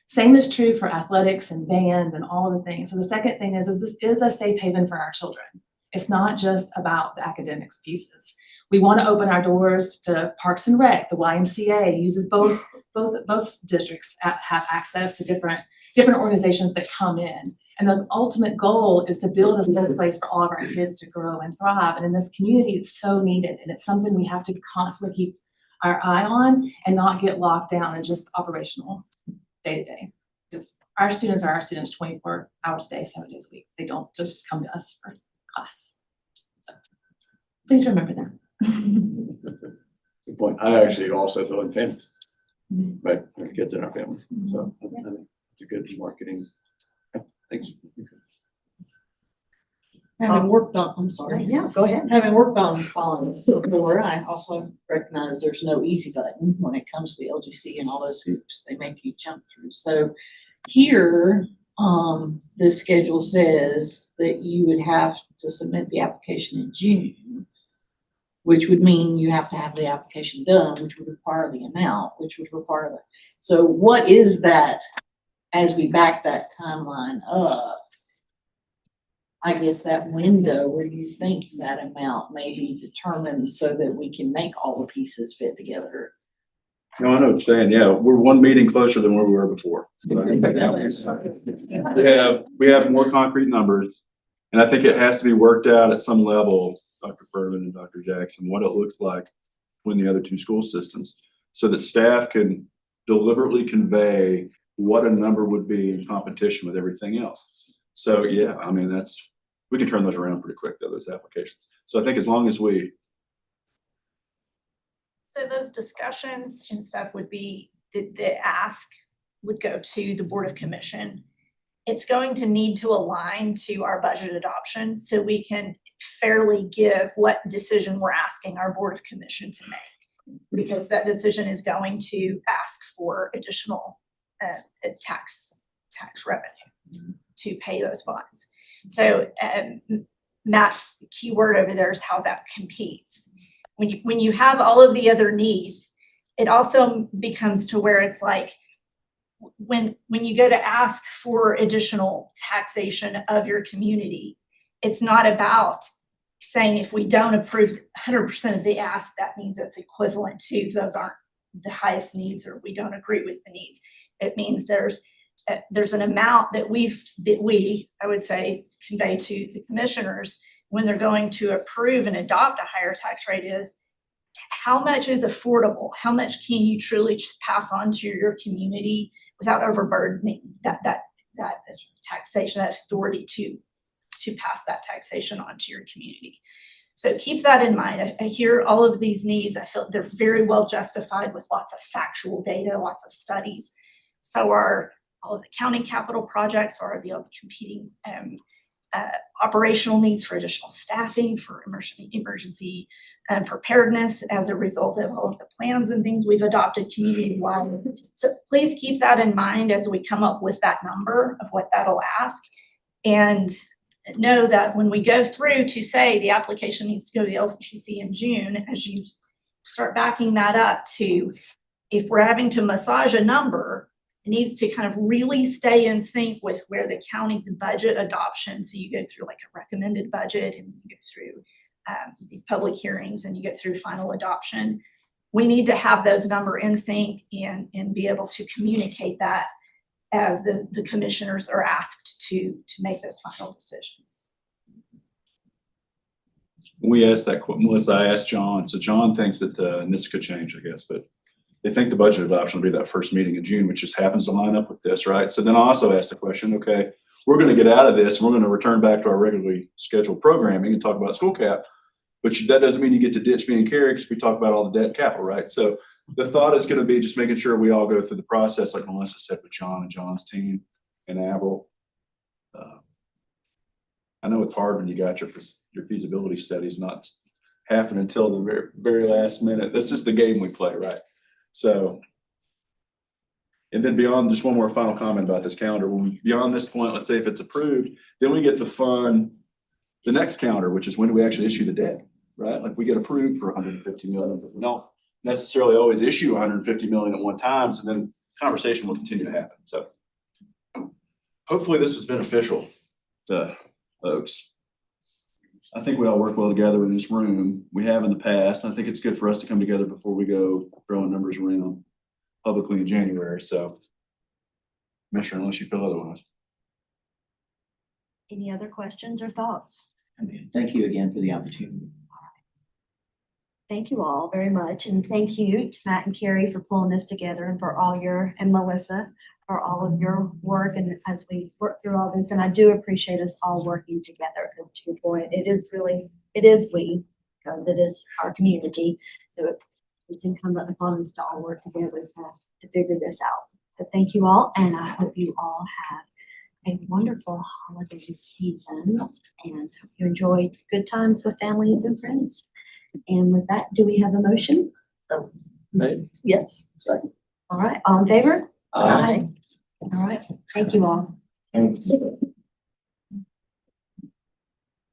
Same is true for athletics and band and all of the things. So the second thing is this is a safe haven for our children. It's not just about the academics pieces. We want to open our doors to Parks and Rec. The YMCA uses both districts have access to different organizations that come in. And the ultimate goal is to build a safe place for all of our kids to grow and thrive. And in this community, it's so needed. And it's something we have to constantly keep our eye on and not get locked down and just operational day to day. Because our students are our students 24 hours a day, 7 days a week. They don't just come to us for class. So please remember that. Good point. I actually also throw in families, right? Kids in our families. So I think it's a good marketing. Yeah, thanks. Having worked on, I'm sorry. Yeah, go ahead. Having worked on bonds before, I also recognize there's no easy button when it comes to the LGC and all those hoops they make you jump through. So here, the schedule says that you would have to submit the application in June, which would mean you have to have the application done, which would require the amount, which would require the, so what is that as we back that timeline up? I guess that window where you think that amount may be determined so that we can make all the pieces fit together. No, I know what you're saying. Yeah, we're one meeting closer than where we were before. We have more concrete numbers. And I think it has to be worked out at some level, Dr. Furman and Dr. Jackson, what it looks like between the other two school systems, so that staff can deliberately convey what a number would be in competition with everything else. So yeah, I mean, we can turn those around pretty quick though, those applications. So I think as long as we. So those discussions and stuff would be, the ask would go to the Board of Commission. It's going to need to align to our budget adoption so we can fairly give what decision we're asking our Board of Commission to make. Because that decision is going to ask for additional tax revenue to pay those bonds. So Matt's key word over there is how that competes. When you have all of the other needs, it also becomes to where it's like, when you go to ask for additional taxation of your community, it's not about saying if we don't approve 100% of the ask, that means it's equivalent to those aren't the highest needs or we don't agree with the needs. It means there's an amount that I would say, convey to the commissioners when they're going to approve and adopt a higher tax rate is how much is affordable? How much can you truly pass on to your community without overburdening that taxation, that authority to pass that taxation on to your community? So keep that in mind. I hear all of these needs. I feel they're very well justified with lots of factual data, lots of studies. So are all of the county capital projects, or the competing operational needs for additional staffing, for emergency preparedness as a result of all of the plans and things we've adopted community-wide. So please keep that in mind as we come up with that number of what that'll ask. And know that when we go through to say the application needs to go to the LGC in June, as you start backing that up to, if we're having to massage a number, it needs to kind of really stay in sync with where the county's budget adoption. So you go through like a recommended budget, and you go through these public hearings, and you get through final adoption. We need to have those numbers in sync and be able to communicate that as the commissioners are asked to make those final decisions. We asked that, Melissa, I asked John. So John thinks that, and this could change, I guess, but they think the budget adoption will be that first meeting in June, which just happens to line up with this, right? So then I also asked the question, okay, we're going to get out of this and we're going to return back to our regularly scheduled programming and talk about school cap, but that doesn't mean you get to ditch me and Carrie because we talk about all the debt and capital, right? So the thought is going to be just making sure we all go through the process, like Melissa said, with John and John's team and Avril. I know it's hard when you got your feasibility studies not happen until the very, very last minute. That's just the game we play, right? So, and then beyond, just one more final comment about this calendar. Beyond this point, let's say if it's approved, then we get to fund the next calendar, which is when do we actually issue the debt, right? Like we get approved for 150 million, but we don't necessarily always issue 150 million at one time. So then conversation will continue to happen. So hopefully this was beneficial to folks. I think we all work well together in this room. We have in the past. I think it's good for us to come together before we go throwing numbers around publicly in January. So, Commissioner, unless you feel otherwise. Any other questions or thoughts? Thank you again for the opportunity. Thank you all very much. And thank you to Matt and Carrie for pulling this together, and for all and Melissa for all of your work. And as we work through all this, and I do appreciate us all working together. To your point, it is we, that is our community. So it's incumbent upon us to all work together to figure this out. So thank you all. And I hope you all have a wonderful holiday season and hope you enjoy good times with families and friends. And with that, do we have a motion? Yes. Second. All right, all in favor? Aye. All right, thank you all. Thanks.